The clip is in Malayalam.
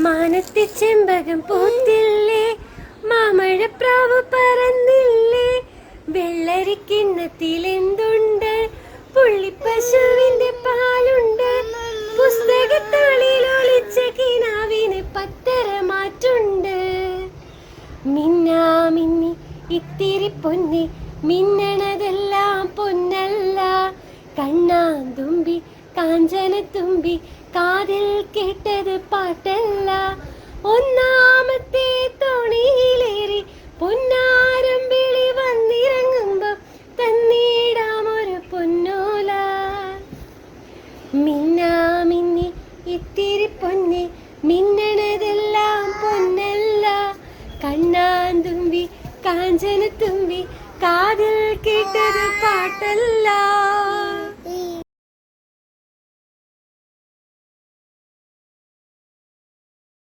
മാനത്തെ ചെമ്പകം പൂത്തില്ലേ, മാമഴപ്രാവ് പറന്നില്ലേ, വെള്ളരിക്കിണ്ണത്തിൽ എന്തുണ്ട്, പുള്ളിപ്പശുവിന്റെ പാലുണ്ട്, പുസ്തകത്താളിൽ ഒളിച്ച കിനാവിന് പത്തര മാറ്റുണ്ട്. മിന്നാ മിന്നി ഇത്തിരി പൊന്നി, മിന്നണതെല്ലാം പൊന്നല്ല, കണ്ണാന്തുമ്പി കാഞ്ചനത്തുമ്പി, കാതിൽ കേട്ടത് പാട്ടല്ല. ഒന്നാമത്തെ തോണിയിലേറി പൊന്നാരം വിളി വന്നിറങ്ങുമ്പോ തന്നിടാമൊരു പൊന്നോല. മിന്നാ മിന്നി ഇത്തിരി പൊന്നി, മിന്നണതെല്ലാം പൊന്നല്ല, കണ്ണാന്തുമ്പി കാഞ്ചനത്തുമ്പി, കാതിൽ കേട്ടത് പാട്ടല്ല.